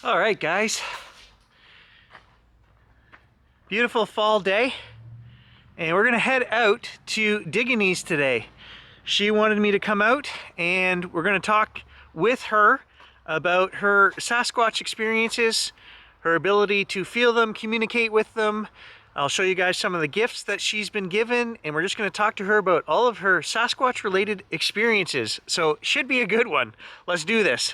All right, guys. Beautiful fall day. And we're gonna head out to Diganee's today. She wanted me to come out and we're gonna talk with her about her Sasquatch experiences, her ability to feel them, communicate with them. I'll show you guys some of the gifts that she's been given, and we're just gonna talk to her about all of her Sasquatch related experiences. So should be a good one. Let's do this.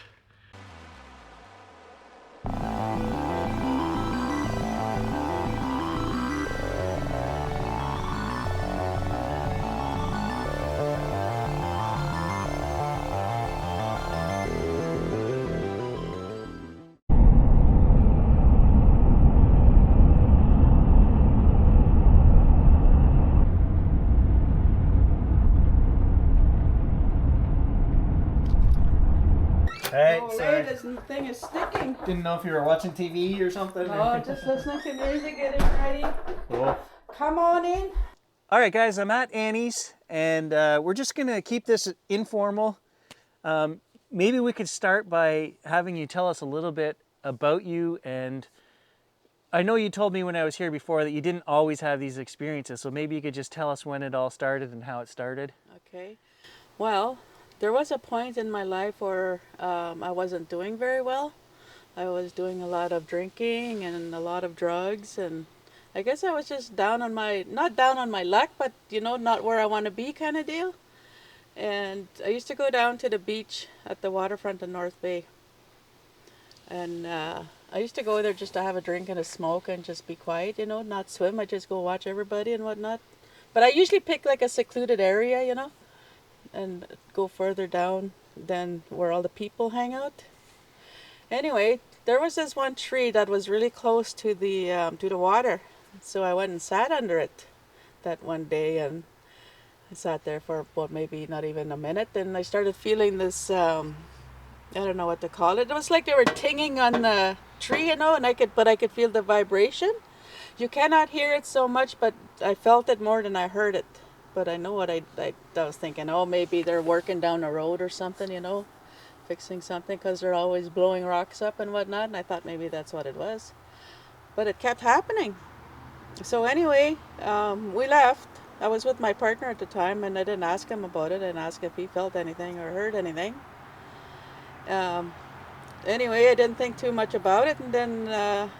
Hey, Sorry. This thing is sticking. Didn't know if you were watching TV or something. Oh, just listening to music, getting ready. Cool. Come on in. All right, guys, I'm at Annie's, and we're just gonna keep this informal. Maybe we could start by having you tell us a little bit about you. And I know you told me when I was here before that you didn't always have these experiences, so maybe you could just tell us when it all started and how it started. Okay. Well, there was a point in my life where I wasn't doing very well. I was doing a lot of drinking and a lot of drugs, and I guess I was just down on my, not down on my luck, but you know, not where I want to be kind of deal. And I used to go down to the beach at the waterfront in North Bay. And I used to go there just to have a drink and a smoke and just be quiet, you know, not swim. I just go watch everybody and whatnot. But I usually pick like a secluded area, you know, and go further down than where all the people hang out. Anyway, there was this one tree that was really close to the water. So I went and sat under it that one day, and I sat there for about maybe not even a minute, and I started feeling this, I don't know what to call it. It was like they were tinging on the tree, you know, and I could feel the vibration. You cannot hear it so much, but I felt it more than I heard it. But I know what I was thinking, oh, maybe they're working down the road or something, you know, fixing something, because they're always blowing rocks up and whatnot, and I thought maybe that's what it was. But it kept happening. So anyway, we left. I was with my partner at the time, and I didn't ask him about it and ask if he felt anything or heard anything. Anyway, I didn't think too much about it, and then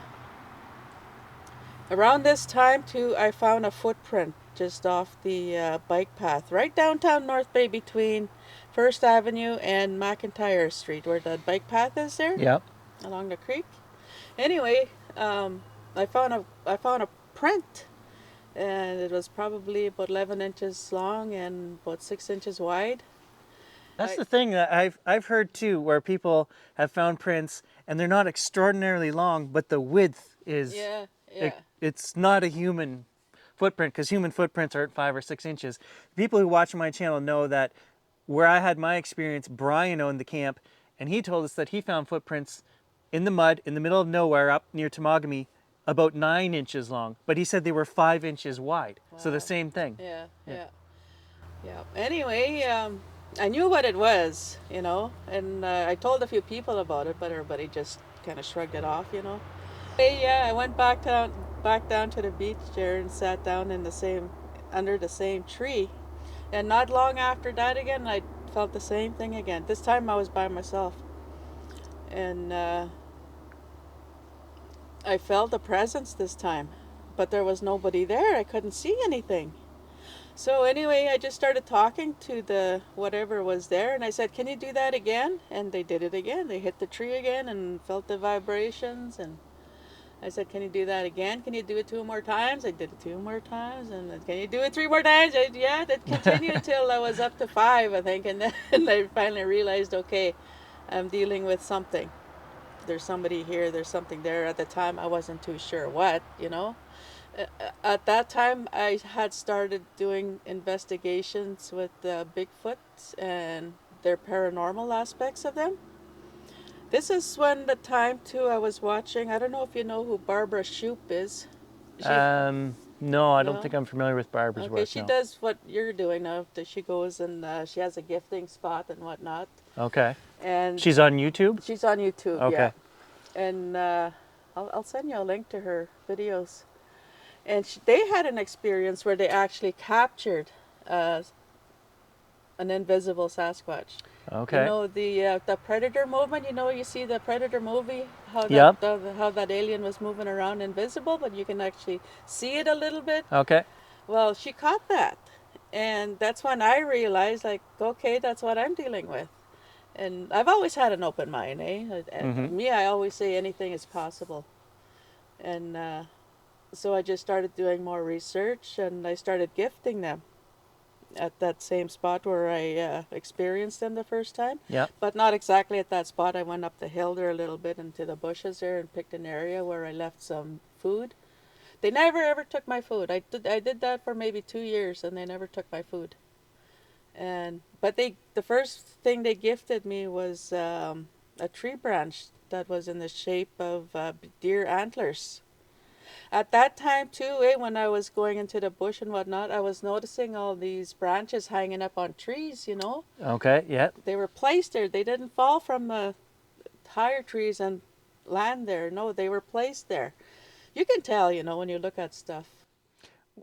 around this time too, I found a footprint just off the bike path right downtown North Bay between First Avenue and McIntyre Street, where the bike path is there. Yep. Along the creek. Anyway, I found a print, and it was probably about 11 inches long and about 6 inches wide. That's the thing that I've heard too, where people have found prints and they're not extraordinarily long, but the width is it's not a human footprint, because human footprints are at 5 or 6 inches. People who watch my channel know that where I had my experience, Brian owned the camp, and he told us that he found footprints in the mud in the middle of nowhere up near Temagami about 9 inches long, but he said they were 5 inches wide. Wow. So the same thing. Yeah. Anyway, I knew what it was, you know, and I told a few people about it, but everybody just kind of shrugged it off, you know. Yeah, I went back down to the beach there and sat down under the same tree, and not long after that again, I felt the same thing again. This time I was by myself, and I felt a presence this time, but there was nobody there. I couldn't see anything. So anyway, I just started talking to the whatever was there, and I said, "Can you do that again?" And they did it again. They hit the tree again and felt the vibrations, and I said, "Can you do that again? Can you do it 2 more times?" I did it 2 more times, and then, "Can you do it 3 more times?" Yeah, that continued till I was up to 5, I think, and then I finally realized, okay, I'm dealing with something. There's somebody here, there's something there. At the time, I wasn't too sure what, you know. At that time, I had started doing investigations with Bigfoot and their paranormal aspects of them. This is when the time too I was watching, I don't know if you know who Barbara Shoup is. No, I don't think I'm familiar with Barbara's work. She does what you're doing now. She goes and she has a gifting spot and whatnot. Okay. And she's on YouTube? She's on YouTube, okay. yeah. And I'll send you a link to her videos. And they had an experience where they actually captured uh, an invisible Sasquatch. You Okay. know the Predator movement. You know, you see the Predator movie, how Yep. how that alien was moving around invisible, but you can actually see it a little bit. Okay. Well, she caught that, and that's when I realized, like, okay, that's what I'm dealing with. And I've always had an open mind, eh? Mm-hmm. Me, I always say anything is possible, and so I just started doing more research, and I started gifting them at that same spot where I experienced them the first time, Yep. but not exactly at that spot. I went up the hill there a little bit into the bushes there and picked an area where I left some food. They never ever took my food. I did that for maybe 2 years, and they never took my food. And but the first thing they gifted me was a tree branch that was in the shape of deer antlers. At that time too, when I was going into the bush and whatnot, I was noticing all these branches hanging up on trees. You know, Okay. Yeah. they were placed there. They didn't fall from the higher trees and land there. No, they were placed there. You can tell, you know, when you look at stuff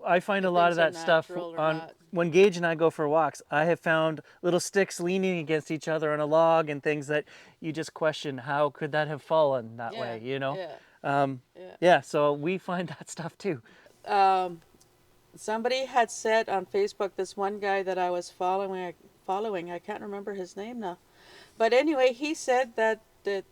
I find a if lot of things are that stuff natural or on not. when Gage and I go for walks. I have found little sticks leaning against each other on a log and things that you just question how could that have fallen that Yeah, way, you know? yeah, Um, yeah. yeah, so we find that stuff too. Um, Somebody had said on Facebook, this one guy that I was following, I can't remember his name now. But anyway, he said that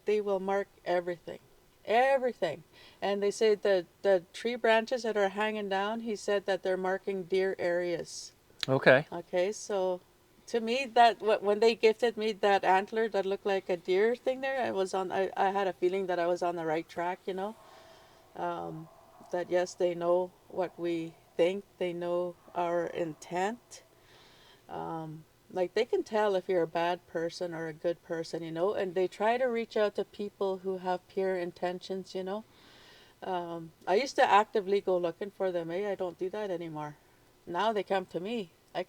they will mark everything. Everything. And they say that the tree branches that are hanging down, he said that they're marking deer areas. Okay. Okay, so to me that when they gifted me that antler that looked like a deer thing there, I had a feeling that I was on the right track, you know. Um, that yes, they know what we think, they know our intent. Um, like they can tell if you're a bad person or a good person, you know, and they try to reach out to people who have pure intentions, you know. I used to actively go looking for them. I don't do that anymore. Now they come to me. I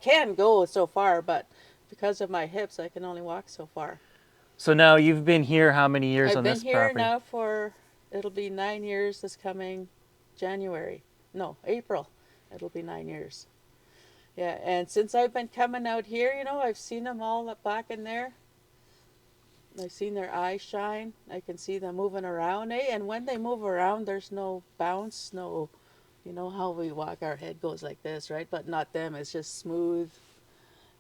can go so far, but because of my hips, I can only walk so far. So now you've been here how many years I've on been this here property? now for, it'll be 9 years this coming January. No, April. It'll be 9 years. Yeah, and since I've been coming out here, you know, I've seen them all up back in there. I've seen their eyes shine. I can see them moving around, eh? And when they move around, there's no bounce, no, you know how we walk, our head goes like this, right? But not them. It's just smooth.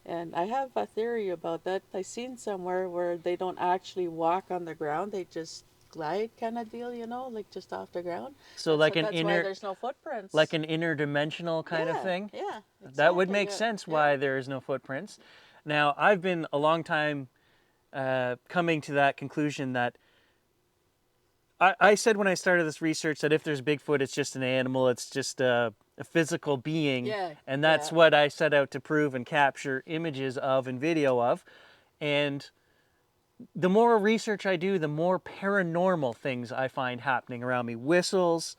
And I have a theory about that. I seen somewhere where they don't actually walk on the ground; they just glide, kind of deal, you know, like just off the ground. So like an That's why inner there's no like footprints. an interdimensional kind of Yeah, thing? yeah, That would exactly. make Yeah, sense yeah, why there is no footprints. Now, I've been a long time coming to that conclusion that I said when I started this research that if there's Bigfoot, it's just an animal, it's just a physical being. yeah, And that's yeah. what I set out to prove and capture images of and video of. And the more research I do, the more paranormal things I find happening around me. Whistles,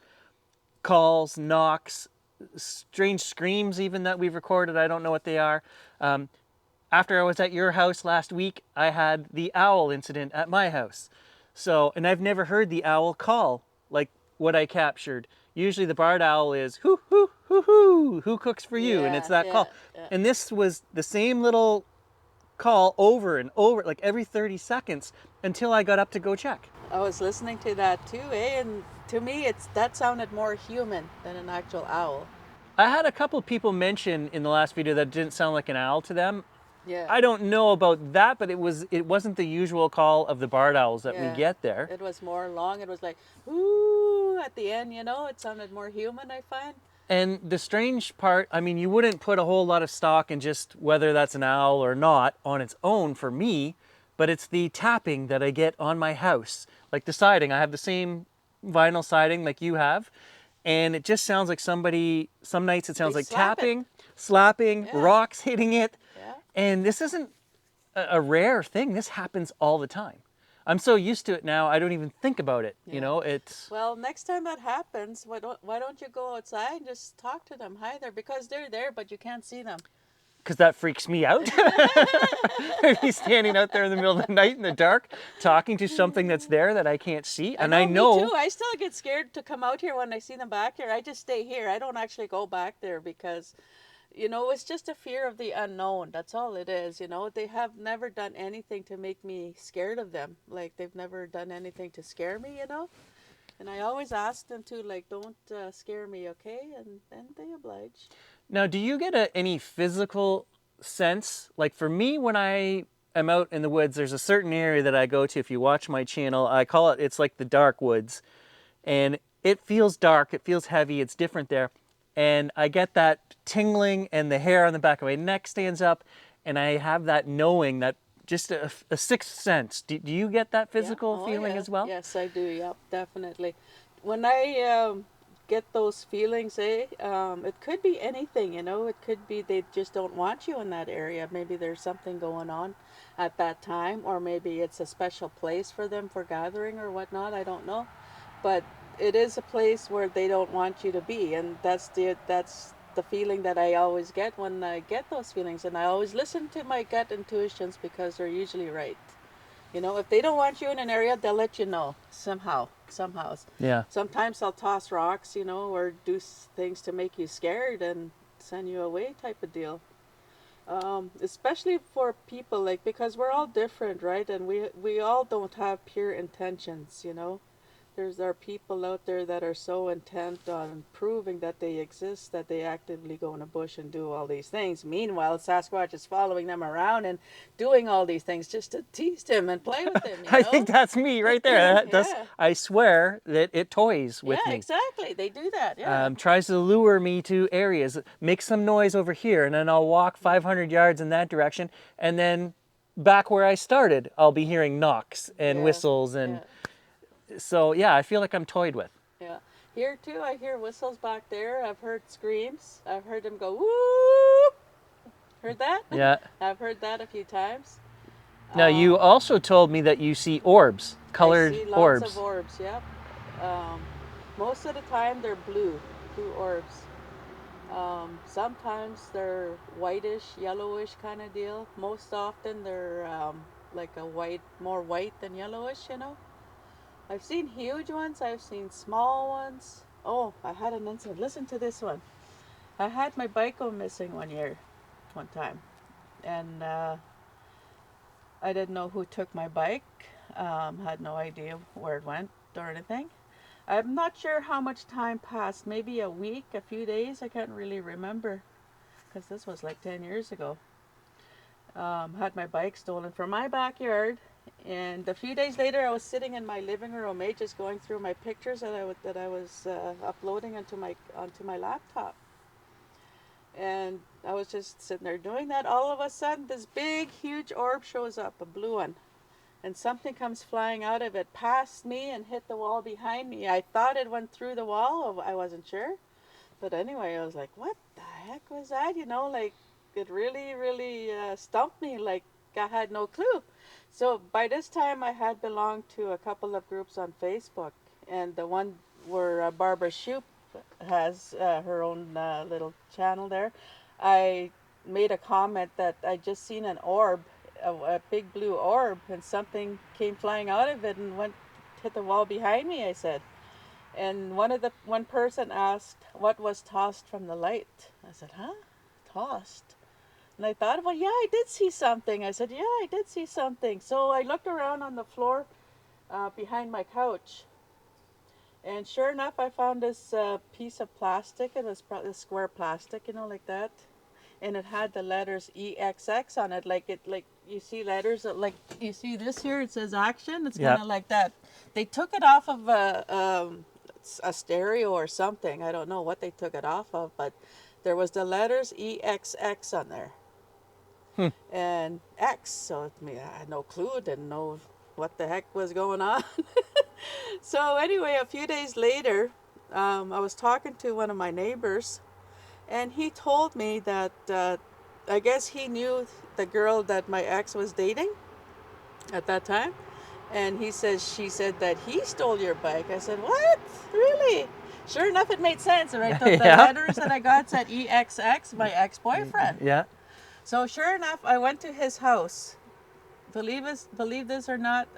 calls, knocks, strange screams even that we've recorded. I don't know what they are. After I was at your house last week, I had the owl incident at my house. So, and I've never heard the owl call like what I captured. Usually the barred owl is hoo hoo hoo hoo, who cooks for you, and it's Yeah, that yeah, call. yeah. And this was the same little call over and over, like every 30 seconds until I got up to go check. I was listening to that too, eh? And to me, it's that sounded more human than an actual owl. I had a couple people mention in the last video that it didn't sound like an owl to them. Yeah, I don't know about that, but it wasn't the usual call of the barred owls that we yeah. get there. It was more long. It was like, ooh, at the end, you know, it sounded more human, I find. And the strange part, I mean, you wouldn't put a whole lot of stock in just whether that's an owl or not on its own for me, but it's the tapping that I get on my house. Like the siding, I have the same vinyl siding like you have, and it just sounds like somebody, some nights it They sounds like slap it. tapping, slapping, Yeah, rocks hitting it. yeah. And this isn't a rare thing. This happens all the time. I'm so used to it now, I don't even think about it. You Yeah. know, it's Well, next time that happens, why don't you go outside and just talk to them? Hi there, because they're there, but you can't see them. because that freaks me out. He's standing out there in the middle of the night in the dark, talking to something that's there that I can't see. And I know. Me too. I still get scared to come out here when I see them back here. I just stay here. I don't actually go back there because, you know, it's just a fear of the unknown. That's all it is. You know, they have never done anything to make me scared of them. Like, they've never done anything to scare me, you know? And I always ask them to, like, don't scare me, okay? And then they oblige. Now, do you get any physical sense? Like for me, when I am out in the woods, there's a certain area that I go to. If you watch my channel, I call it, it's like the dark woods. And it feels dark, it feels heavy, it's different there. And I get that tingling and the hair on the back of my neck stands up. And I have that knowing, that just a sixth sense. Do you get that physical feeling as well? Yes, I do. Yep, definitely. When I get those feelings, it could be anything, you know. It could be they just don't want you in that area. Maybe there's something going on at that time, or maybe it's a special place for them for gathering or whatnot. I don't know, but it is a place where they don't want you to be, and that's the feeling that I always get when I get those feelings. And I always listen to my gut intuitions because they're usually right. You know, if they don't want you in an area, they'll let you know somehow. Yeah. Sometimes I'll toss rocks, you know, or do things to make you scared and send you away type of deal. Especially for people, like, because we're all different, right? And we all don't have pure intentions, you know. There are people out there that are so intent on proving that they exist that they actively go in a bush and do all these things. Meanwhile, Sasquatch is following them around and doing all these things just to tease him and play with him. You know? I think that's me right there. I swear that it toys with me. Yeah, exactly. They do that. Yeah. Tries to lure me to areas, make some noise over here, and then I'll walk 500 yards in that direction, and then back where I started, I'll be hearing knocks and whistles and. Yeah. So yeah, I feel like I'm toyed with. Yeah. Here too, I hear whistles back there. I've heard screams. I've heard them go whoop. Heard that? Yeah. I've heard that a few times. Now you also told me that you see orbs, colored orbs. I see lots of orbs. Yep. Most of the time they're blue orbs. Sometimes they're whitish, yellowish kind of deal. Most often they're like more white than yellowish, you know. I've seen huge ones. I've seen small ones. Oh, I had an incident. Listen to this one. I had my bike go missing one time. And I didn't know who took my bike. Had no idea where it went or anything. I'm not sure how much time passed. Maybe a week, a few days. I can't really remember. Because this was like 10 years ago. Had my bike stolen from my backyard. And a few days later, I was sitting in my living room, just going through my pictures that I was uploading onto my laptop. And I was just sitting there doing that. All of a sudden, this big, huge orb shows up, a blue one. And something comes flying out of it, past me and hit the wall behind me. I thought it went through the wall. I wasn't sure. But anyway, I was like, what the heck was that? You know, like, it really, really stumped me. Like, I had no clue. So by this time, I had belonged to a couple of groups on Facebook, and the one where Barbara Shoup has her own little channel there. I made a comment that I just seen an orb, a big blue orb, and something came flying out of it and hit the wall behind me, I said. And one person asked what was tossed from the light. I said, huh? Tossed? And I thought, well, yeah, I did see something. I said, yeah, I did see something. So I looked around on the floor behind my couch. And sure enough, I found this piece of plastic. It was probably square plastic, you know, like that. And it had the letters EXX on it. Like you see letters, like you see this here, it says action. It's kind of like that. They took it off of a stereo or something. I don't know what they took it off of, but there was the letters EXX on there. And X, so I had no clue, didn't know what the heck was going on. So anyway, a few days later, I was talking to one of my neighbors, and he told me that I guess he knew the girl that my ex was dating at that time, and she said that he stole your bike. I said, what? Really? Sure enough, it made sense, right? The letters that I got said EXX, my ex-boyfriend. Yeah. So sure enough, I went to his house. Believe this or not,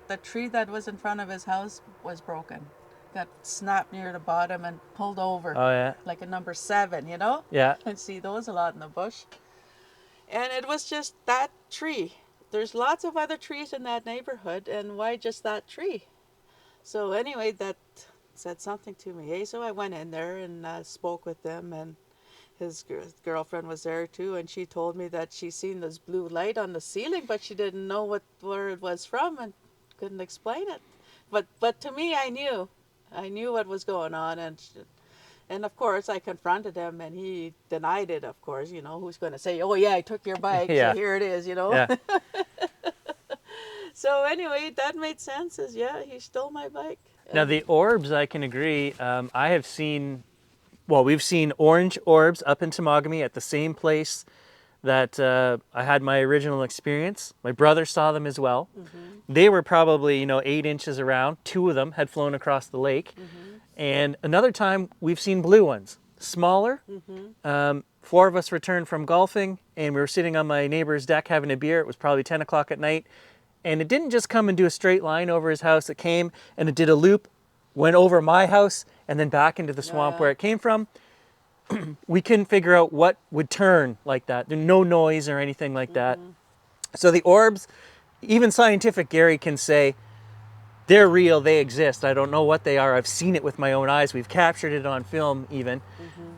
the tree that was in front of his house was broken. Got snapped near the bottom and pulled over. Oh yeah. Like a number 7, you know? Yeah. And see those a lot in the bush. And it was just that tree. There's lots of other trees in that neighborhood, and why just that tree? So anyway, that said something to me. So I went in there and spoke with them, and his girlfriend was there too, and she told me that she seen this blue light on the ceiling, but she didn't know where it was from and couldn't explain it. But to me, I knew what was going on, and of course I confronted him, and he denied it. Of course, you know who's going to say, "Oh yeah, I took your bike, Yeah. so here it is," you know. Yeah. So anyway, that made sense. Is yeah, he stole my bike. Now the orbs, I can agree. I have seen. Well, we've seen orange orbs up in Temagami at the same place that I had my original experience. My brother saw them as well. Mm-hmm. They were probably, 8 inches around. 2 of them had flown across the lake. Mm-hmm. And another time, we've seen blue ones, smaller. Mm-hmm. 4 of us returned from golfing, and we were sitting on my neighbor's deck having a beer. It was probably 10 o'clock at night. And it didn't just come and do a straight line over his house. It came and it did a loop, went over my house, and then back into the swamp where it came from. We couldn't figure out what would turn like that. There's no noise or anything like that. So the orbs, even scientific Gary can say, they're real, they exist. I don't know what they are. I've seen it with my own eyes. We've captured it on film even.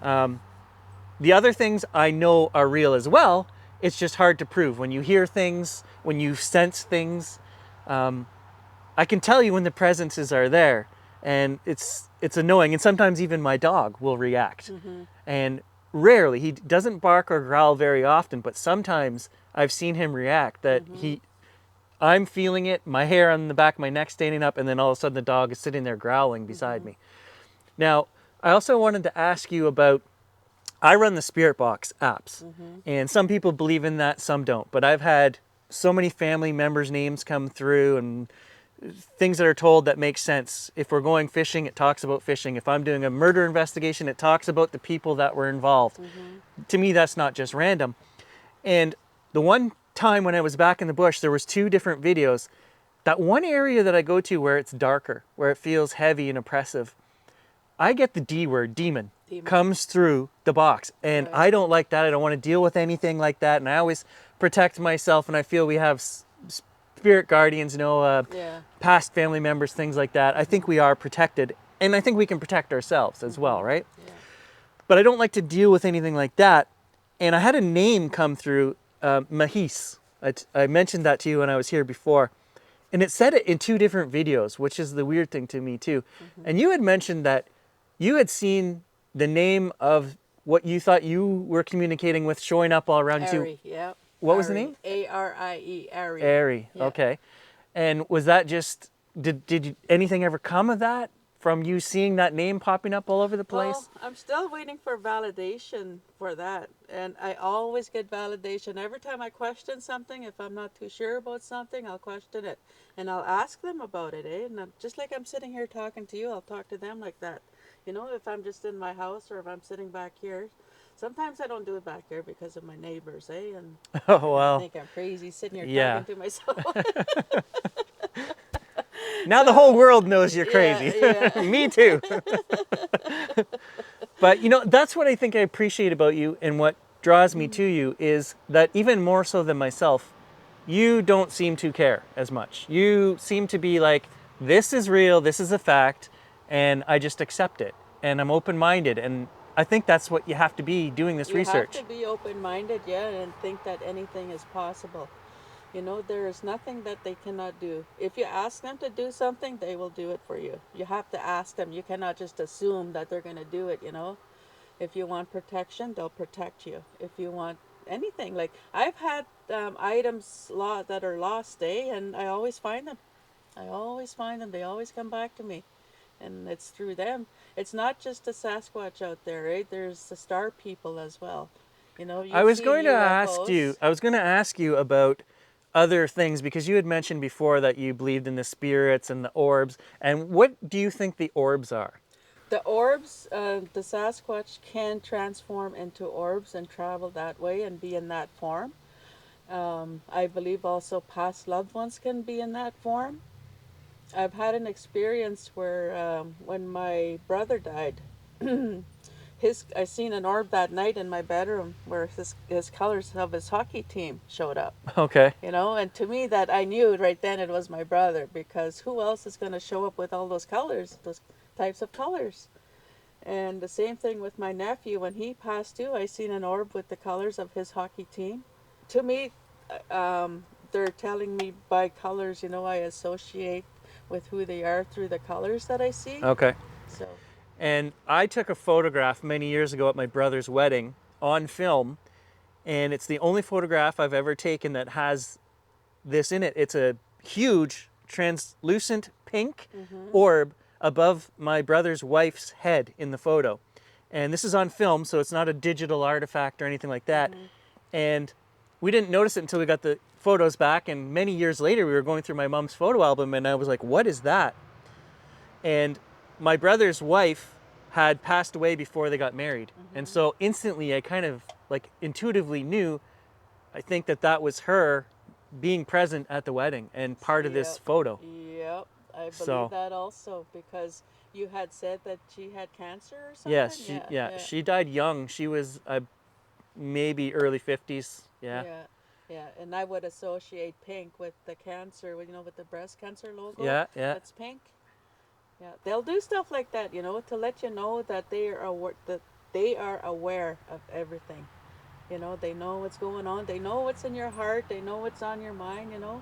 The other things I know are real as well. It's just hard to prove. When you hear things, when you sense things, I can tell you when the presences are there. And it's annoying, and sometimes even my dog will react. And rarely, he doesn't bark or growl very often, but sometimes I've seen him react that I'm feeling it, my hair on the back of my neck standing up, and then all of a sudden the dog is sitting there growling beside me. Now, I also wanted to ask you about, I run the Spirit Box apps, and some people believe in that, some don't, but I've had so many family members' names come through, and things that are told that make sense. If we're going fishing, it talks about fishing. If I'm doing a murder investigation, it talks about the people that were involved. To me, that's not just random. And the one time when I was back in the bush, there was 2 different videos. That one area that I go to where it's darker, where it feels heavy and oppressive, I get the D word, demon, comes through the box. And I don't like that. I don't want to deal with anything like that. And I always protect myself, and I feel we have spirit guardians, past family members, things like that. I think we are protected, and I think we can protect ourselves as well, right? Yeah. But I don't like to deal with anything like that. And I had a name come through, Mahis. I mentioned that to you when I was here before. And it said it in 2 different videos, which is the weird thing to me too. And you had mentioned that you had seen the name of what you thought you were communicating with showing up all around you. Ari, yeah. What was the name? A-R-I-E, Ari. Ari, yeah. Okay. And was that just, did anything ever come of that? From you seeing that name popping up all over the place? Well, I'm still waiting for validation for that. And I always get validation. Every time I question something, if I'm not too sure about something, I'll question it. And I'll ask them about it, And just like I'm sitting here talking to you, I'll talk to them like that. If I'm just in my house or if I'm sitting back here. Sometimes I don't do it back here because of my neighbors, And I think I'm crazy sitting here talking to myself. Now the whole world knows you're crazy. Yeah. Me too. But that's what I think I appreciate about you, and what draws me to you is that even more so than myself, you don't seem to care as much. You seem to be like, this is real, this is a fact, and I just accept it. And I'm open-minded, and I think that's what you have to be doing this research. You have to be open-minded, and think that anything is possible. There is nothing that they cannot do. If you ask them to do something, they will do it for you. You have to ask them. You cannot just assume that they're going to do it, If you want protection, they'll protect you. If you want anything, like I've had items that are lost, and I always find them. They always come back to me. And it's through them. It's not just the Sasquatch out there, right? There's the star people as well. I was going to ask you about other things, because you had mentioned before that you believed in the spirits and the orbs. And what do you think the orbs are? The orbs, the Sasquatch can transform into orbs and travel that way and be in that form. I believe also past loved ones can be in that form. I've had an experience where when my brother died, I seen an orb that night in my bedroom where his colors of his hockey team showed up. Okay. You know, and to me that I knew right then it was my brother, because who else is going to show up with all those colors, those types of colors? And the same thing with my nephew. When he passed too, I seen an orb with the colors of his hockey team. To me, they're telling me by colors, you know, I associate with who they are through the colors that I see. Okay. So, And I took a photograph many years ago at my brother's wedding on film, and it's the only photograph I've ever taken that has this in it. It's a huge translucent pink orb above my brother's wife's head in the photo. And this is on film, so it's not a digital artifact or anything like that. And we didn't notice it until we got the photos back, and many years later we were going through my mom's photo album and I was like, what is that? And my brother's wife had passed away before they got married. And so instantly I kind of like intuitively knew, I think that that was her being present at the wedding and part of this photo. Yep, I believe that also, because you had said that she had cancer or something. Yes, she died young. She was maybe early 50s. Yeah, and I would associate pink with the cancer, you know, with the breast cancer logo. Yeah. That's pink. Yeah, they'll do stuff like that, you know, to let you know that they are aware of everything. You know, they know what's going on. They know what's in your heart. They know what's on your mind. You know,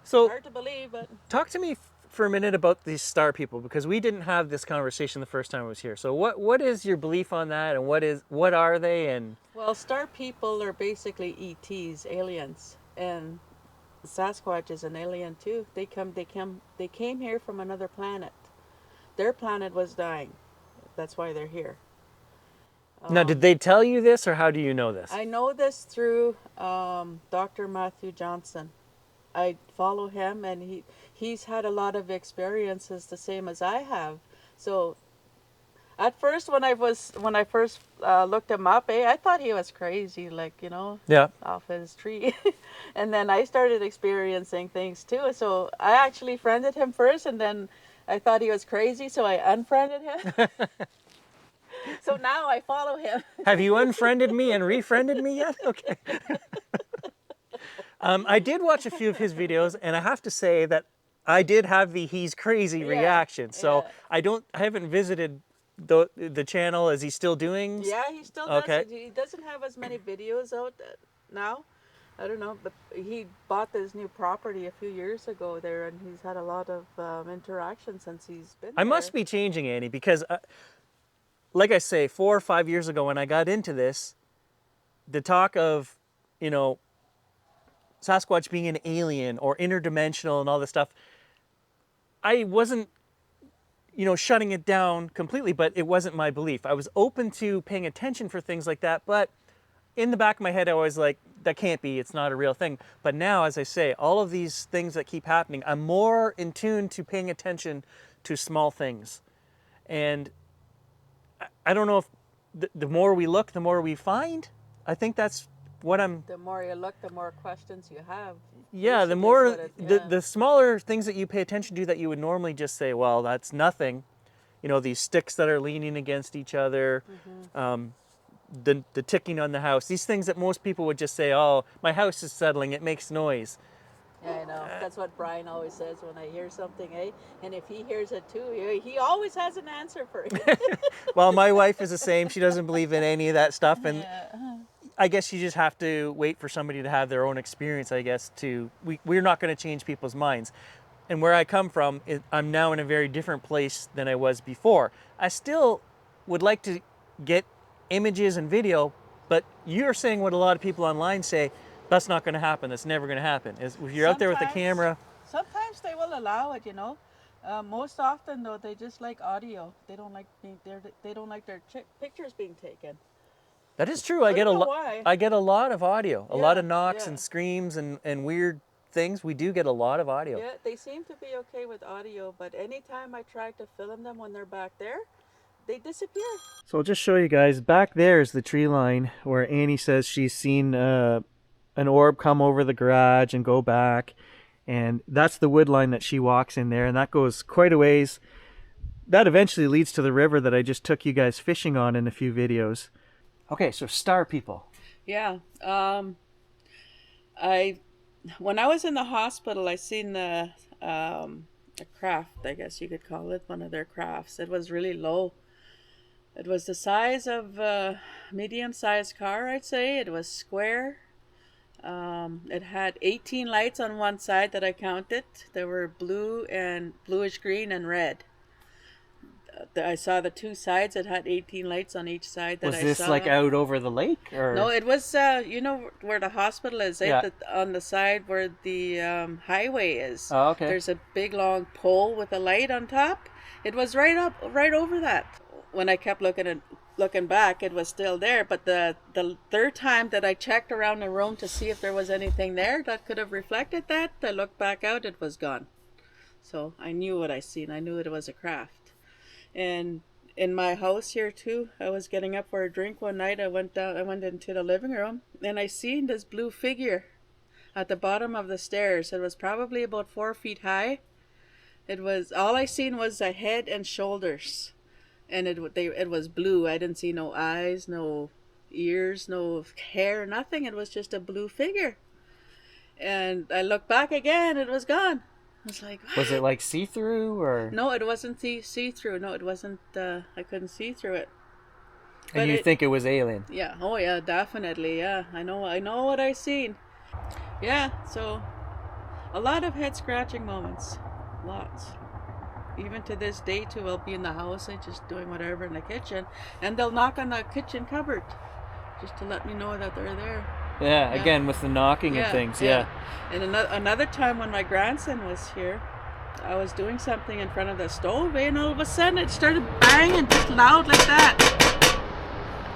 So hard to believe, but talk to me for a minute about these star people, because we didn't have this conversation the first time I was here. So what is your belief on that, and what are they? And well, star people are basically ETs, aliens, and Sasquatch is an alien too. They came here from another planet. Their planet was dying. That's why they're here. Now, did they tell you this, or how do you know this? I know this through Dr. Matthew Johnson. I follow him, and he's had a lot of experiences the same as I have. So at first, when I first looked him up, I thought he was crazy, like, you know, off his tree. And then I started experiencing things too. So I actually friended him first, and then I thought he was crazy, so I unfriended him. So now I follow him. Have you unfriended me and refriended me yet? Okay. I did watch a few of his videos, and I have to say that I did have the "he's crazy" reaction. So I haven't visited the channel. Is he still doing? Yeah, he still does. Okay. He doesn't have as many videos out now. I don't know, but he bought this new property a few years ago there, and he's had a lot of interaction since he's been there. I must be changing, Annie, because like I say, 4 or 5 years ago when I got into this, the talk of, you know, Sasquatch being an alien or interdimensional and all this stuff, I wasn't, you know, shutting it down completely, but it wasn't my belief. I was open to paying attention for things like that, but in the back of my head, I was like, that can't be, it's not a real thing. But now, as I say, all of these things that keep happening, I'm more in tune to paying attention to small things. And I don't know if the more we look, the more we find. I think that's what I'm... The more you look, the more questions you have. Yeah, the more, the smaller things that you pay attention to that you would normally just say, well, that's nothing. You know, these sticks that are leaning against each other, the ticking on the house, these things that most people would just say, oh, my house is settling, it makes noise. Yeah, I know. That's what Brian always says when I hear something, eh? And if he hears it too, he always has an answer for it. Well, my wife is the same. She doesn't believe in any of that stuff. And I guess you just have to wait for somebody to have their own experience, I guess, we're not going to change people's minds. And where I come from, I'm now in a very different place than I was before. I still would like to get images and video, but you're saying what a lot of people online say, that's not going to happen. That's never going to happen. If you're out there with a camera. Sometimes they will allow it, you know. Most often, though, they just like audio. They don't like their pictures being taken. That is true. I get a lot of audio, a lot of knocks and screams and weird things. We do get a lot of audio. Yeah, they seem to be okay with audio, but anytime I try to film them when they're back there, they disappear. So I'll just show you guys. Back there is the tree line where Annie says she's seen an orb come over the garage and go back. And that's the wood line that she walks in there. And that goes quite a ways. That eventually leads to the river that I just took you guys fishing on in a few videos. Okay, so star people. Yeah. When I was in the hospital, I seen a craft, I guess you could call it, one of their crafts. It was really low. It was the size of a medium-sized car, I'd say. It was square. It had 18 lights on one side that I counted. They were blue and bluish green and red. I saw the two sides. It had 18 lights on each side that I saw. Was this like out over the lake? Or? No, it was, you know where the hospital is, yeah. On the side where the highway is. Oh, okay. There's a big long pole with a light on top. It was right over that. When I kept looking back, it was still there. But the third time that I checked around the room to see if there was anything there that could have reflected that, I looked back out, it was gone. So I knew what I seen. I knew it was a craft. And in my house here too, I was getting up for a drink one night. I went into the living room and I seen this blue figure at the bottom of the stairs. It was probably about 4 feet high. All I seen was a head and shoulders, and it was blue. I didn't see no eyes, no ears, no hair, nothing. It was just a blue figure. And I looked back again, it was gone. I was like, what? Was it like see-through or? No, it wasn't see-through. No, it wasn't. I couldn't see through it. And you think it was alien? Yeah. Oh, yeah. Definitely. Yeah. I know what I seen. Yeah. So, a lot of head-scratching moments. Lots. Even to this day, too. I'll be in the house, I just doing whatever in the kitchen, and they'll knock on the kitchen cupboard just to let me know that they're there. Yeah, again with the knocking and things. Yeah. And another time when my grandson was here, I was doing something in front of the stove, and all of a sudden it started banging just loud like that.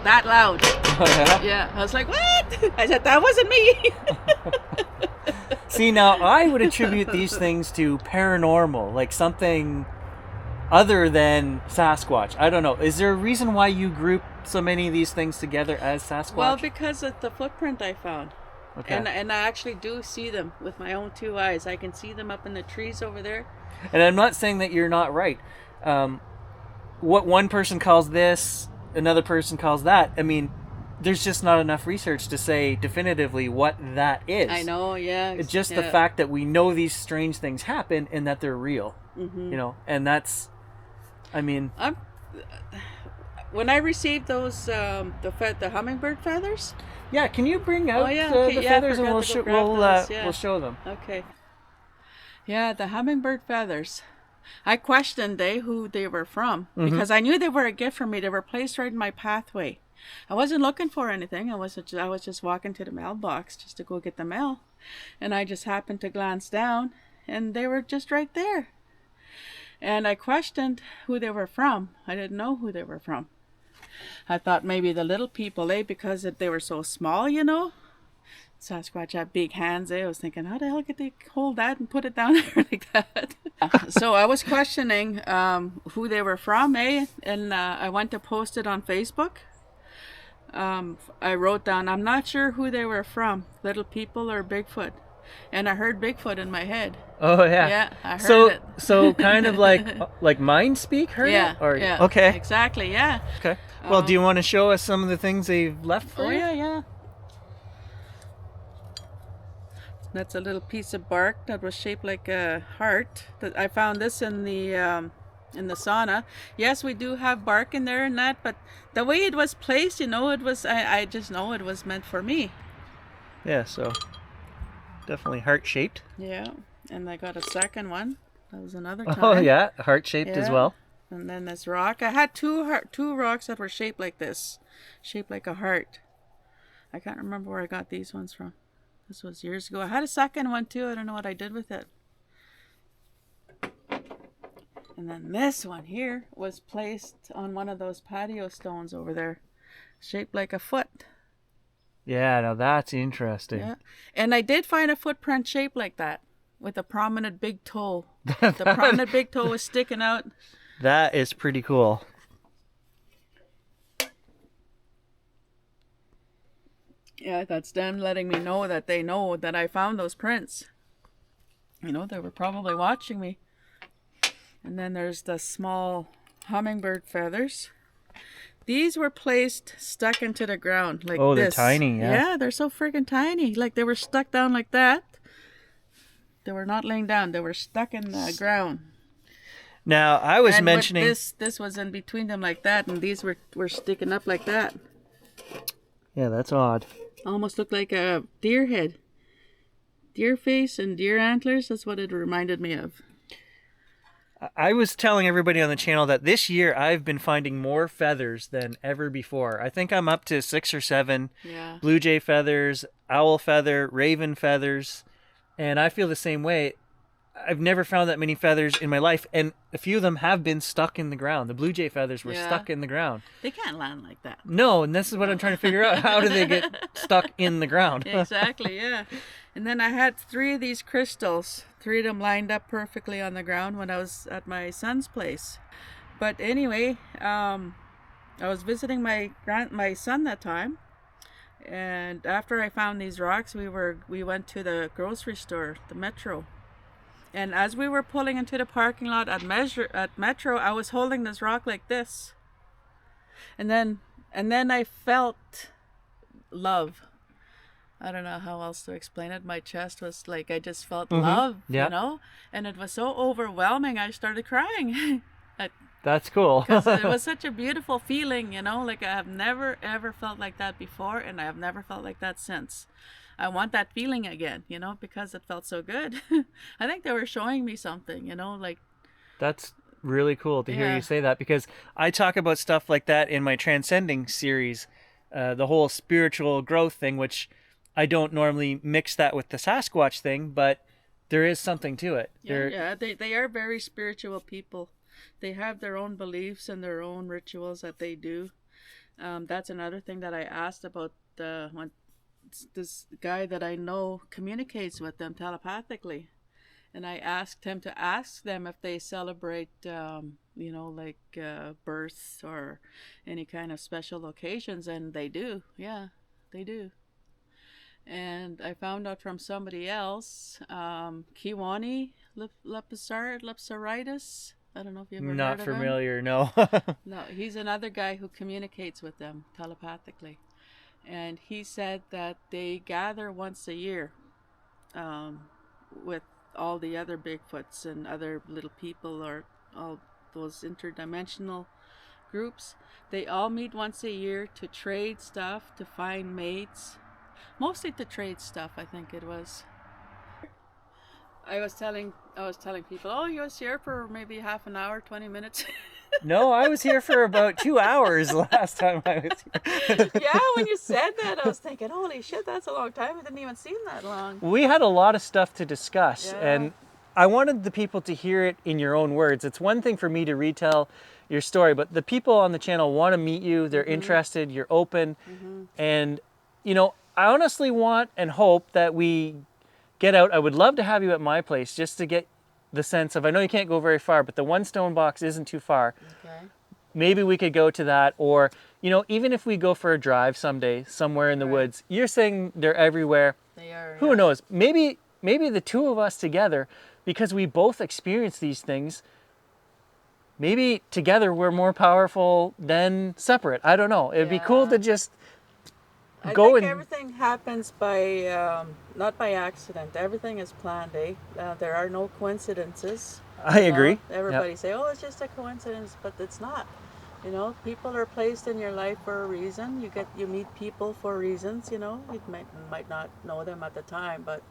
That loud. Oh, yeah. I was like, what? I said, that wasn't me. See, now I would attribute these things to paranormal, like something other than Sasquatch. I don't know. Is there a reason why you group so many of these things together as Sasquatch? Well, because of the footprint I found. Okay. And I actually do see them with my own two eyes. I can see them up in the trees over there. And I'm not saying that you're not right. What one person calls this, another person calls that. I mean, there's just not enough research to say definitively what that is. I know, yeah. It's just the fact that we know these strange things happen and that they're real. Mm-hmm. You know, and that's, I mean... When I received those, the hummingbird feathers... Yeah, can you bring out the feathers and we'll show them. Okay. Yeah, the hummingbird feathers. I questioned who they were from, because I knew they were a gift from me. They were placed right in my pathway. I wasn't looking for anything. I was just walking to the mailbox just to go get the mail. And I just happened to glance down, and they were just right there. And I questioned who they were from. I didn't know who they were from. I thought maybe the little people, because they were so small, you know. Sasquatch had big hands. I was thinking, how the hell could they hold that and put it down there like that? So I was questioning who they were from, and I went to post it on Facebook. I wrote down, I'm not sure who they were from, little people or Bigfoot. And I heard Bigfoot in my head. Oh, yeah. Yeah, I heard it. So kind of like mind speak heard it? Or, yeah. Okay. Exactly, yeah. Okay. Well, do you want to show us some of the things they've left for you? Oh, yeah. That's a little piece of bark that was shaped like a heart. I found this in the sauna. Yes, we do have bark in there and that, but the way it was placed, you know, it was, I just know it was meant for me. Yeah, so definitely heart-shaped. Yeah, and I got a second one. That was another time. Oh, yeah, heart-shaped as well. And then this rock. I had two rocks that were shaped like this, shaped like a heart. I can't remember where I got these ones from. This was years ago. I had a second one too. I don't know what I did with it. And then this one here was placed on one of those patio stones over there, shaped like a foot. Yeah, now that's interesting. Yeah. And I did find a footprint shaped like that, with a prominent big toe. The prominent big toe was sticking out. That is pretty cool. Yeah, that's them letting me know that they know that I found those prints. You know, they were probably watching me. And then there's the small hummingbird feathers. These were placed stuck into the ground like this. Oh, they're tiny, yeah. Yeah, they're so freaking tiny. Like they were stuck down like that. They were not laying down. They were stuck in the ground. Now, I was mentioning... this was in between them like that, and these were sticking up like that. Yeah, that's odd. Almost looked like a deer head. Deer face and deer antlers, that's what it reminded me of. I was telling everybody on the channel that this year I've been finding more feathers than ever before. I think I'm up to 6 or 7 blue jay feathers, owl feather, raven feathers, and I feel the same way. I've never found that many feathers in my life, and a few of them have been stuck in the ground. The blue jay feathers were stuck in the ground. They can't land like that. No, and this is what I'm trying to figure out. How do they get stuck in the ground? Exactly, yeah. And then I had 3 of these crystals. 3 of them lined up perfectly on the ground when I was at my son's place. But anyway, I was visiting my son that time. And after I found these rocks, we went to the grocery store, the Metro. And as we were pulling into the parking lot at Metro, I was holding this rock like this. And then I felt love. I don't know how else to explain it. My chest was like, I just felt love, you know? And it was so overwhelming, I started crying. That's cool. Because it was such a beautiful feeling, you know? Like I have never, ever felt like that before, and I have never felt like that since. I want that feeling again, you know, because it felt so good. I think they were showing me something, you know, like... That's really cool to hear you say that, because I talk about stuff like that in my Transcending series, the whole spiritual growth thing, which I don't normally mix that with the Sasquatch thing, but there is something to it. They are very spiritual people. They have their own beliefs and their own rituals that they do. That's another thing that I asked about when this guy that I know communicates with them telepathically, and I asked him to ask them if they celebrate you know, like births or any kind of special occasions, and they do. Yeah, they do. And I found out from somebody else, Kiwani Lepsaritis. I don't know if you've ever heard of him. Not familiar, no. No, he's another guy who communicates with them telepathically. And he said that they gather once a year with all the other Bigfoots and other little people, or all those interdimensional groups. They all meet once a year to trade stuff, to find mates. Mostly to trade stuff, I think it was. I was telling people, oh, you was here for maybe half an hour, 20 minutes. No, I was here for about 2 hours last time I was here. Yeah, when you said that, I was thinking, holy shit, that's a long time. I didn't even seem that long. We had a lot of stuff to discuss, and I wanted the people to hear it in your own words. It's one thing for me to retell your story, but the people on the channel want to meet you. They're interested. You're open. And, you know, I honestly want and hope that we get out. I would love to have you at my place just to get the sense of, I know you can't go very far, but the One Stone Box isn't too far. Okay. Maybe we could go to that, or, you know, even if we go for a drive someday, somewhere in the woods. You're saying they're everywhere. They are. Who knows? Maybe the 2 of us together, because we both experience these things, maybe together we're more powerful than separate. I don't know. It'd be cool to just I think everything happens by, not by accident. Everything is planned, eh? There are no coincidences. I agree. Everybody say, oh, it's just a coincidence, but it's not. You know, people are placed in your life for a reason. You meet people for reasons, you know. You might not know them at the time, but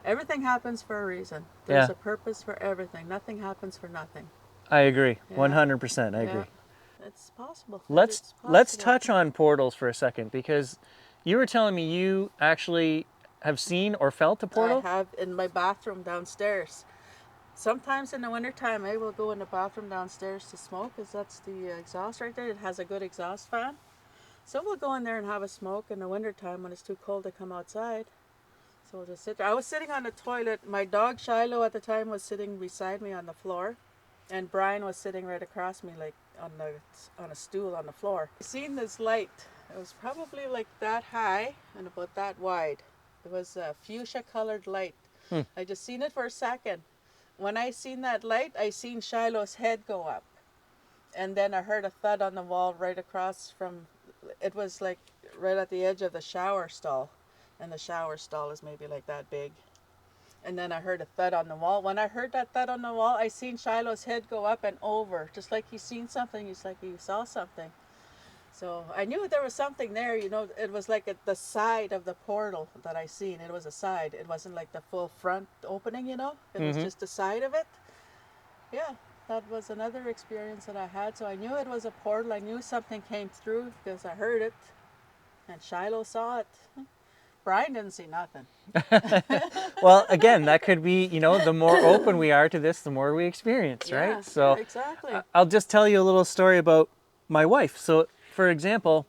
everything happens for a reason. There's a purpose for everything. Nothing happens for nothing. I agree. 100%. I agree. It's possible. Let's touch on portals for a second, because you were telling me you actually have seen or felt a portal? I have in my bathroom downstairs. Sometimes in the wintertime, I will go in the bathroom downstairs to smoke, because that's the exhaust right there. It has a good exhaust fan. So we'll go in there and have a smoke in the wintertime when it's too cold to come outside. So we'll just sit there. I was sitting on the toilet. My dog Shiloh at the time was sitting beside me on the floor. And Brian was sitting right across me, like on a stool on the floor. I seen this light It was probably like that high and about that wide. It was a fuchsia colored light. Hmm. I just seen it for a second. When I seen that light, I seen Shiloh's head go up. And then I heard a thud on the wall right across from, it was like right at the edge of the shower stall. And the shower stall is maybe like that big. And then I heard a thud on the wall. When I heard that thud on the wall, I seen Shiloh's head go up and over. Just like he seen something, it's like he saw something. So I knew there was something there, you know. It was like at the side of the portal that I seen. It was a side. It wasn't like the full front opening, you know. It was just the side of it. Yeah, that was another experience that I had. So I knew it was a portal. I knew something came through because I heard it, and Shiloh saw it. Brian didn't see nothing. Well, again, that could be, you know, the more open we are to this, the more we experience, right? So yeah, exactly. I'll just tell you a little story about my wife. So, for example,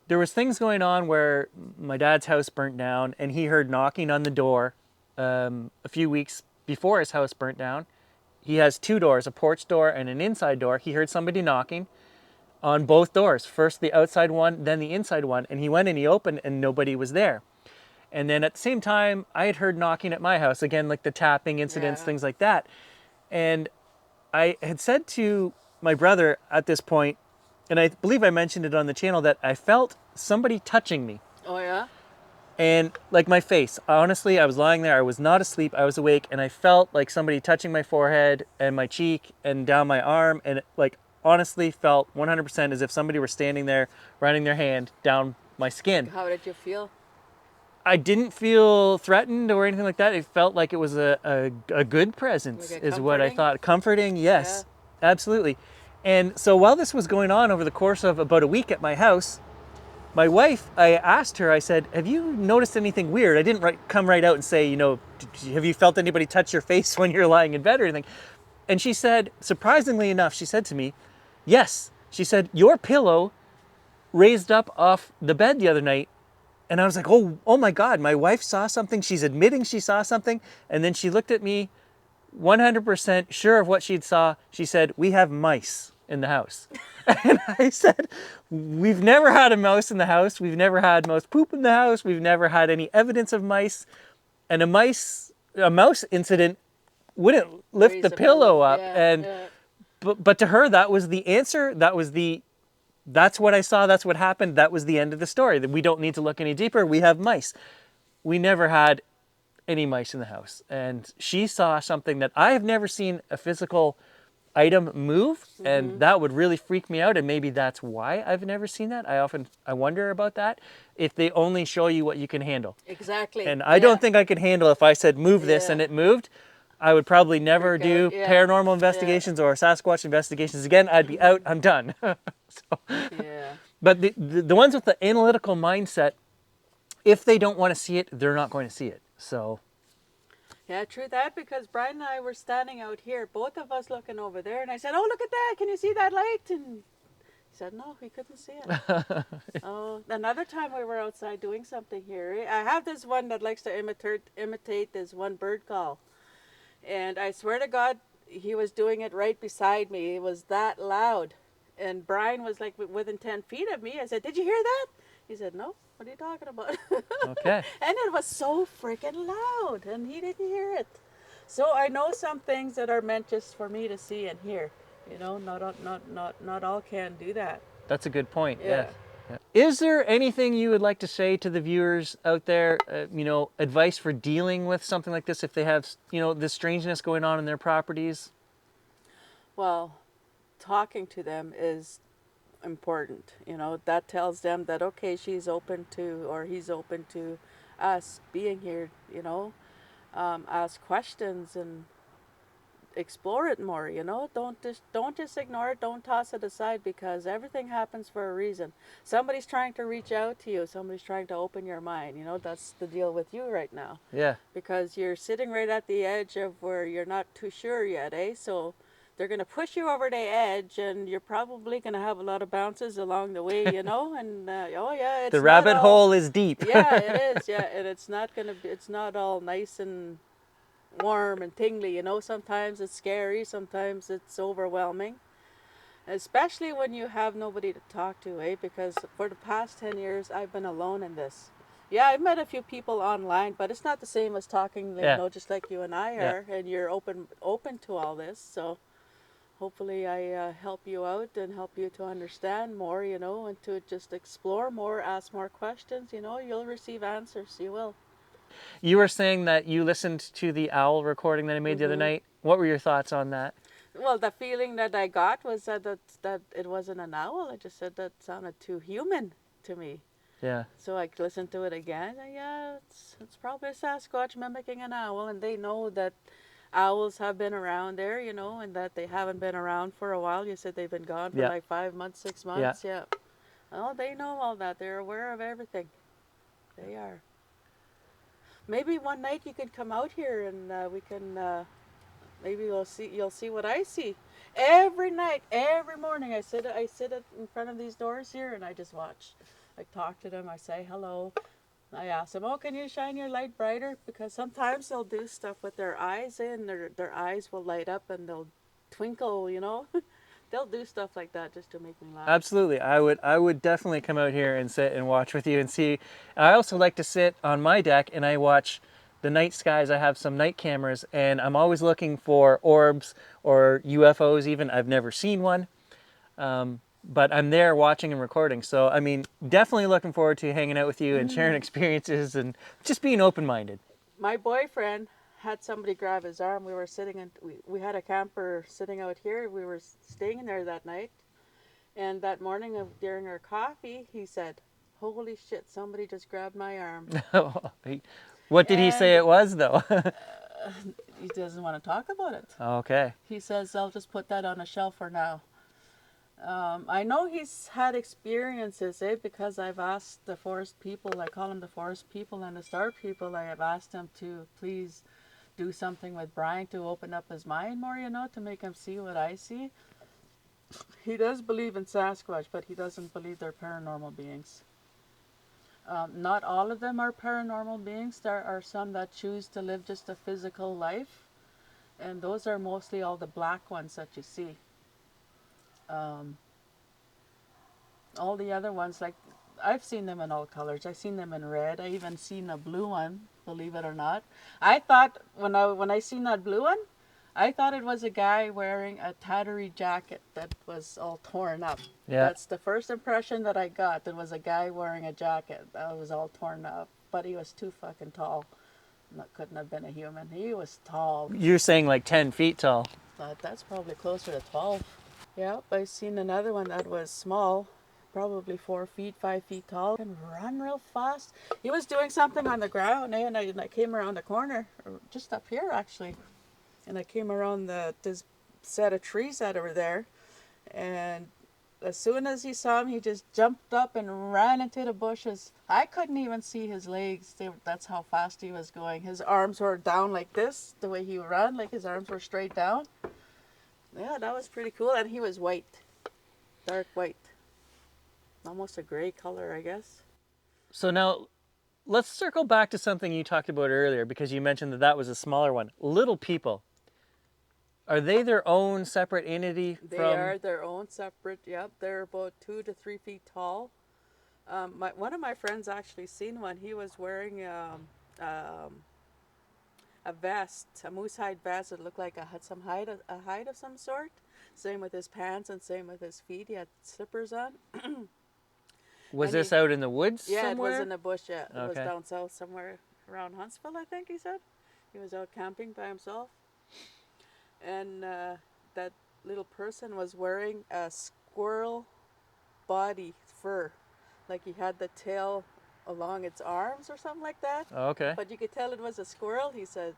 there was things going on where my dad's house burnt down, and he heard knocking on the door a few weeks before his house burnt down. He has two doors, a porch door and an inside door. He heard somebody knocking on both doors. First the outside one, then the inside one. And he went and he opened and nobody was there. And then at the same time, I had heard knocking at my house. Again, like the tapping incidents, things like that. And I had said to my brother at this point, and I believe I mentioned it on the channel, that I felt somebody touching me. Oh, yeah? And like my face, honestly, I was lying there. I was not asleep. I was awake, and I felt like somebody touching my forehead and my cheek and down my arm, and like honestly felt 100% as if somebody were standing there, running their hand down my skin. How did you feel? I didn't feel threatened or anything like that. It felt like it was a good presence, Like is what I comforting? thought. Comforting, yes, absolutely. And so while this was going on over the course of about a week at my house, my wife, I asked her, I said, have you noticed anything weird? I didn't come right out and say, you know, have you felt anybody touch your face when you're lying in bed or anything? And she said, surprisingly enough, she said to me, yes. She said, your pillow raised up off the bed the other night. And I was like, oh my God, my wife saw something. She's admitting she saw something. And then she looked at me 100% sure of what she'd saw. She said, we have mice in the house. And I said, we've never had a mouse in the house. We've never had mouse poop in the house. We've never had any evidence of mice. And a mouse incident wouldn't lift Raise the a pillow up. Yeah, But to her, that was the answer. That's what I saw. That's what happened. That was the end of the story. That we don't need to look any deeper. We have mice. We never had any mice in the house. And she saw something that I have never seen a physical item move, and that would really freak me out, and maybe that's why I've never seen that. I wonder about that, if they only show you what you can handle. Exactly. And I don't think I could handle if I said move this and it moved. I would probably never do paranormal investigations or Sasquatch investigations again. I'd be out. I'm done. But the ones with the analytical mindset, if they don't want to see it, they're not going to see it. So yeah, true that, because Brian and I were standing out here, both of us looking over there, and I said, oh, look at that, can you see that light? And he said, no, he couldn't see it. Oh, another time we were outside doing something here. I have this one that likes to imitate this one bird call. And I swear to God, he was doing it right beside me. It was that loud. And Brian was like within 10 feet of me. I said, did you hear that? He said, no. What are you talking about? okay. And it was so freaking loud, and he didn't hear it. So I know some things that are meant just for me to see and hear. You know, not all can do that. That's a good point. Yeah. Is there anything you would like to say to the viewers out there? You know, advice for dealing with something like this if they have, you know, this strangeness going on in their properties? Well, talking to them is important. You know, that tells them that, okay, she's open to, or he's open to us being here, you know. Ask questions and explore it more, you know. Don't just ignore it. Don't toss it aside, because everything happens for a reason. Somebody's trying to reach out to you. Somebody's trying to open your mind. You know, that's the deal with you right now. Yeah. Because you're sitting right at the edge of where you're not too sure yet, eh? So they're going to push you over the edge, and you're probably going to have a lot of bounces along the way, you know. And oh yeah, it's the rabbit hole is deep. Yeah, it is. Yeah, and it's not all nice and warm and tingly, you know. Sometimes it's scary, sometimes it's overwhelming. Especially when you have nobody to talk to, eh? Because for the past 10 years, I've been alone in this. Yeah, I've met a few people online, but it's not the same as talking, Yeah. just like you and I Yeah. are, and you're open to all this. So hopefully I help you out and help you to understand more, and to just explore more, ask more questions, you'll receive answers. You will. You were saying that you listened to the owl recording that I made the other Mm-hmm. night. What were your thoughts on that? Well, the feeling that I got was that it wasn't an owl. I just said that sounded too human to me. Yeah. So I listened to it again. And yeah, it's probably a Sasquatch mimicking an owl, and they know that owls have been around there, and that they haven't been around for a while. You said they've been gone for Yeah. like 5 months, 6 Yeah. months. Yeah. Oh, they know all that. They're aware of everything. They are. Maybe one night you can come out here and we can. Maybe you'll see what I see. Every night, every morning, I sit in front of these doors here and I just watch. I talk to them. I say hello. I ask them, oh, can you shine your light brighter? Because sometimes they'll do stuff with their eyes, and their eyes will light up and they'll twinkle. They'll do stuff like that just to make me laugh. Absolutely. I would definitely come out here and sit and watch with you and see. I also like to sit on my deck and I watch the night skies. I have some night cameras and I'm always looking for orbs or UFOs even. I've never seen one. But I'm there watching and recording. So, I mean, definitely looking forward to hanging out with you and sharing experiences and just being open-minded. My boyfriend had somebody grab his arm. We were sitting in, we had a camper sitting out here. We were staying in there that night. And that morning during our coffee, he said, holy shit, somebody just grabbed my arm. What did he say And it was, though? he doesn't want to talk about it. Okay. He says, I'll just put that on a shelf for now. I know he's had experiences, because I've asked the forest people, I call them the forest people and the star people, I have asked them to please do something with Brian to open up his mind more, to make him see what I see. He does believe in Sasquatch, but he doesn't believe they're paranormal beings. Not all of them are paranormal beings. There are some that choose to live just a physical life, and those are mostly all the black ones that you see. All the other ones, like, I've seen them in all colors. I've seen them in red. I even seen a blue one, believe it or not. I thought when I seen that blue one, I thought it was a guy wearing a tattery jacket that was all torn up. Yeah. That's the first impression that I got. There was a guy wearing a jacket that was all torn up, but he was too fucking tall. That couldn't have been a human. He was tall. You're saying like 10 feet tall. That's probably closer to 12. Yeah, I seen another one that was small, probably 4 feet, 5 feet tall, and run real fast. He was doing something on the ground, and I came around the corner, or just up here actually, and I came around this set of trees that were there, and as soon as he saw me, he just jumped up and ran into the bushes. I couldn't even see his legs. That's how fast he was going. His arms were down like this, the way he ran, like his arms were straight down. Yeah, that was pretty cool. And he was white, dark white. Almost a gray color, I guess. So now let's circle back to something you talked about earlier because you mentioned that that was a smaller one. Little people. Are they their own separate entity They from... are their own separate, yep. They're about 2 to 3 feet tall. One of my friends actually seen one. He was wearing a vest, a moose hide vest. It looked like some hide, a hide of some sort. Same with his pants and same with his feet. He had slippers on. Was this out in the woods Yeah, somewhere? it was in the bush, yeah. It was Okay. down south somewhere around Huntsville, I think he said. He was out camping by himself. And that little person was wearing a squirrel body fur. Like he had the tail along its arms or something like that. Okay. But you could tell it was a squirrel, he said.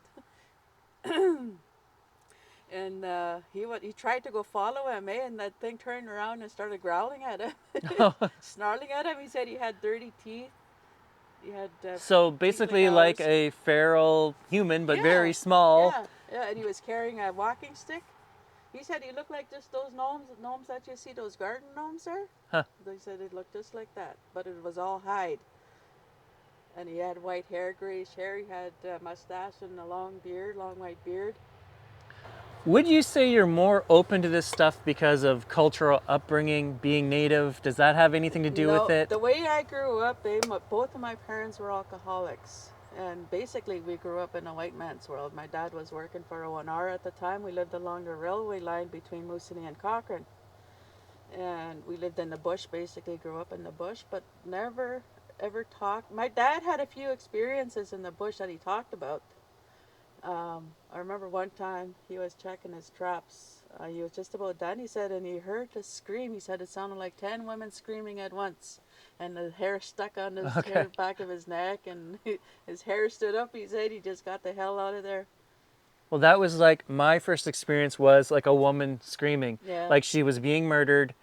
And he tried to go follow him, and that thing turned around and started growling at him, snarling at him. He said he had dirty teeth. He had So teeth basically like like ours. a feral human, but Yeah, very small. yeah, and he was carrying a walking stick. He said he looked like just those gnomes that you see, those garden gnomes there. Huh. They said it looked just like that, but it was all hide. And he had white hair, grayish hair. He had a mustache and a long beard, long white beard. Would you say you're more open to this stuff because of cultural upbringing, being native? Does that have anything to do with No, it? the way I grew up, both of my parents were alcoholics. And basically, we grew up in a white man's world. My dad was working for O&R at the time. We lived along the railway line between Moosonee and Cochrane. And we lived in the bush, basically grew up in the bush, but never ever talked. My dad had a few experiences in the bush that he talked about. I remember one time he was checking his traps. He was just about done, he said, and he heard a scream. He said it sounded like 10 women screaming at once. And the hair stuck on his hair, back of his neck, and his hair stood up. He said he just got the hell out of there. Well, that was like my first experience was like a woman screaming, like she was being murdered.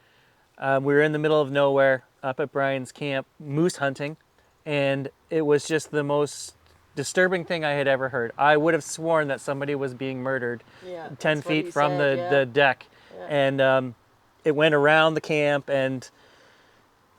We were in the middle of nowhere up at Brian's camp, moose hunting, and it was just the most disturbing thing I had ever heard. I would have sworn that somebody was being murdered 10 feet from the deck. Yeah. And it went around the camp, and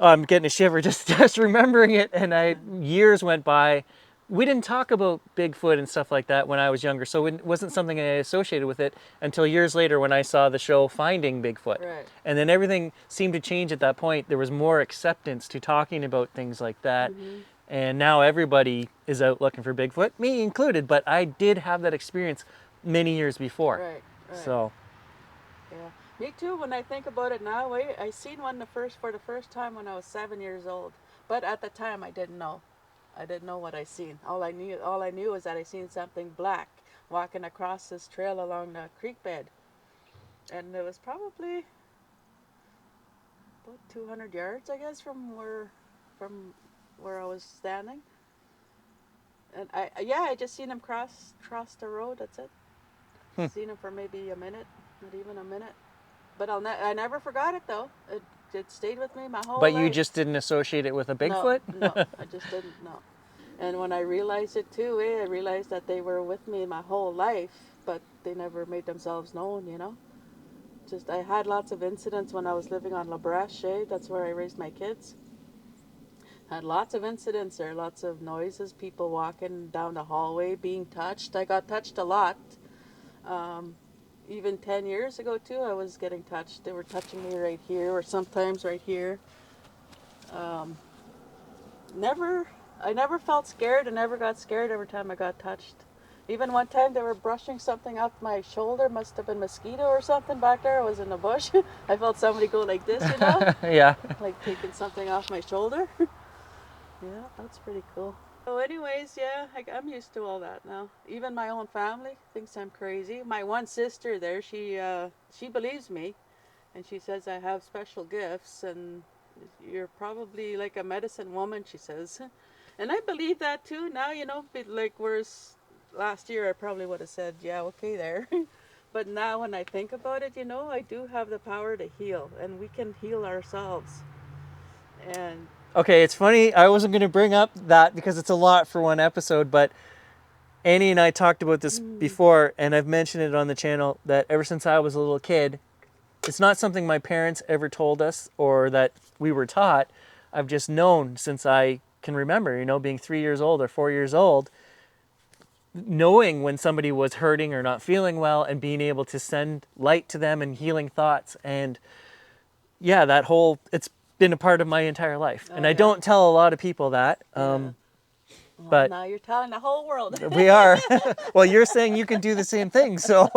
I'm getting a shiver just remembering it. And years went by. We didn't talk about Bigfoot and stuff like that when I was younger, so it wasn't something I associated with it until years later when I saw the show Finding Bigfoot. Right. And then everything seemed to change at that point. There was more acceptance to talking about things like that. Mm-hmm. And now everybody is out looking for Bigfoot, me included, but I did have that experience many years before. Right. So. Yeah, me too. When I think about it now, I seen one for the first time when I was 7 years old. But at the time, I didn't know. I didn't know what I seen. All I knew was that I seen something black walking across this trail along the creek bed, and it was probably about 200 yards, I guess, from where I was standing. And I just seen him cross the road. That's it. Seen him for maybe a minute, not even a minute. But I never forgot it though. It stayed with me my whole life. But you just didn't associate it with a Bigfoot? No, I just didn't know. And when I realized it too, I realized that they were with me my whole life, but they never made themselves known, you know. Just I had lots of incidents when I was living on La Brèche. That's where I raised my kids. Had lots of incidents there, lots of noises, people walking down the hallway, being touched. I got touched a lot. Even 10 years ago too, I was getting touched. They were touching me right here, or sometimes right here. I never felt scared. I never got scared every time I got touched. Even one time they were brushing something off my shoulder. Must have been mosquito or something back there. I was in the bush. I felt somebody go like this, you know? Yeah. Like taking something off my shoulder. Yeah, that's pretty cool. So anyways, yeah, I'm used to all that now. Even my own family thinks I'm crazy. My one sister there, she believes me, and she says I have special gifts, and you're probably like a medicine woman, she says. And I believe that too now, you know, like whereas last year I probably would have said, yeah, okay there. But now when I think about it, you know, I do have the power to heal, and we can heal ourselves. And okay, it's funny. I wasn't going to bring up that because it's a lot for one episode, but Annie and I talked about this before, and I've mentioned it on the channel that ever since I was a little kid, it's not something my parents ever told us or that we were taught. I've just known since I can remember, you know, being 3 years old or 4 years old, knowing when somebody was hurting or not feeling well and being able to send light to them and healing thoughts. And yeah, it's been a part of my entire life. And I don't tell a lot of people that. Well, but now you're telling the whole world. We are. Well, you're saying you can do the same thing, so.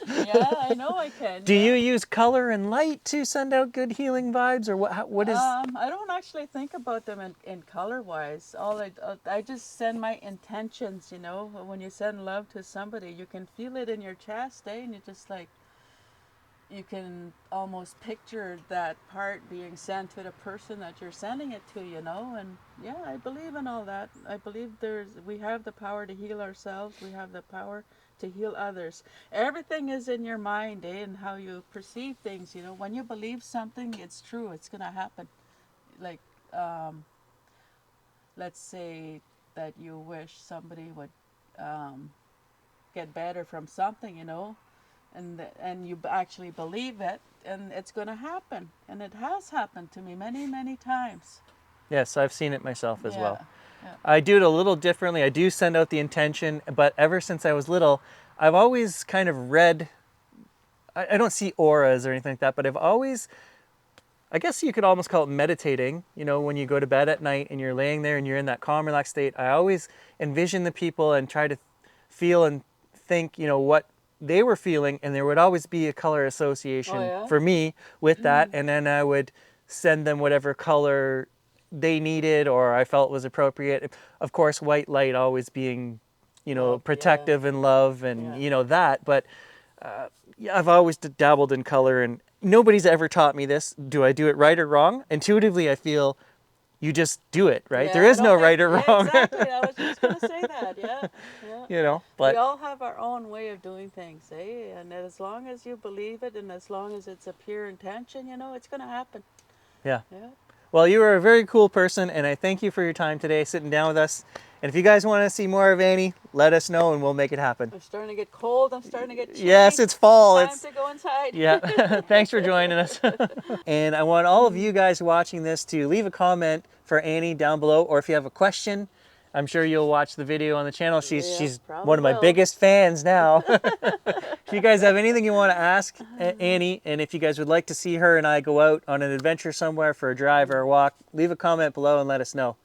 Yeah, I know I can. Do you use color and light to send out good healing vibes, or what is? I don't actually think about them in color-wise. I just send my intentions, you know. When you send love to somebody, you can feel it in your chest, and you just like, you can almost picture that part being sent to the person that you're sending it to, you know. And yeah, I believe in all that. I believe we have the power to heal ourselves. We have the power to heal others. Everything is in your mind, and how you perceive things, you know. When you believe something, it's true. It's gonna happen. Like, let's say that you wish somebody would get better from something, you know. And you actually believe it, and it's going to happen. And it has happened to me many, many times. Yes, I've seen it myself as well. Yeah. I do it a little differently. I do send out the intention, but ever since I was little, I've always kind of read I don't see auras or anything like that, but I've always, I guess you could almost call it meditating, you know, when you go to bed at night and you're laying there and you're in that calm, relaxed state. I always envision the people and try to feel and think, you know, what they were feeling, and there would always be a color association for me with that, and then I would send them whatever color they needed or I felt was appropriate. Of course, white light always being, you know, protective and love and, you know, that, but I've always dabbled in color, and nobody's ever taught me this. Do I do it right or wrong? Intuitively, I feel you just do it, right? There is no right or wrong. Exactly. I was just going to say that. Yeah. You know, but we all have our own way of doing things, eh? And as long as you believe it and as long as it's a pure intention, you know, it's going to happen. Yeah. Well, you are a very cool person, and I thank you for your time today, sitting down with us. And if you guys want to see more of Annie, let us know and we'll make it happen. I'm starting to get cold. I'm starting to get chilly. Yes, it's fall. Time to go inside. Yeah. Thanks for joining us. And I want all of you guys watching this to leave a comment for Annie down below, or if you have a question, I'm sure you'll watch the video on the channel. She's one of my biggest fans now. If you guys have anything you want to ask Annie, and if you guys would like to see her and I go out on an adventure somewhere for a drive or a walk, leave a comment below and let us know.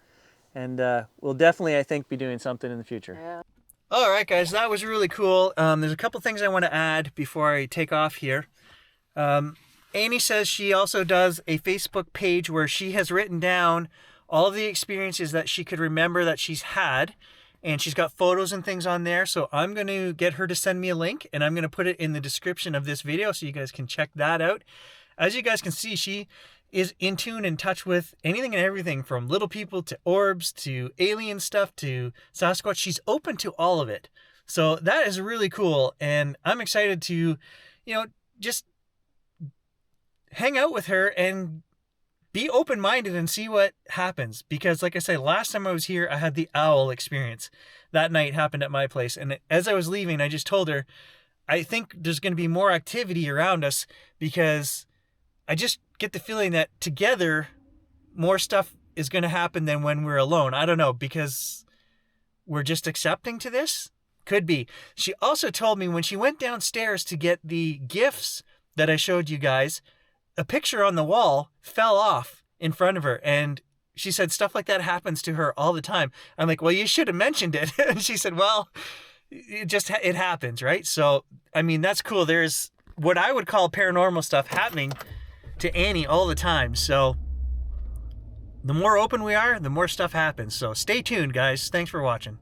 And we'll definitely, I think, be doing something in the future. Yeah. All right, guys, that was really cool. There's a couple things I want to add before I take off here. Annie says she also does a Facebook page where she has written down all of the experiences that she could remember that she's had, and she's got photos and things on there. So I'm going to get her to send me a link, and I'm going to put it in the description of this video so you guys can check that out. As you guys can see, she is in tune, in touch with anything and everything from little people to orbs to alien stuff to Sasquatch. She's open to all of it. So that is really cool. And I'm excited to, you know, just hang out with her and be open-minded and see what happens. Because like I said, last time I was here, I had the owl experience. That night happened at my place. And as I was leaving, I just told her, I think there's going to be more activity around us because I just get the feeling that together more stuff is going to happen than when we're alone. I don't know, because we're just accepting to this? Could be. She also told me when she went downstairs to get the gifts that I showed you guys, a picture on the wall fell off in front of her, and she said stuff like that happens to her all the time. I'm like, well, you should have mentioned it. And she said, well, it happens, right? So, I mean, that's cool. There's what I would call paranormal stuff happening to Annie all the time. So the more open we are, the more stuff happens. So stay tuned, guys. Thanks for watching.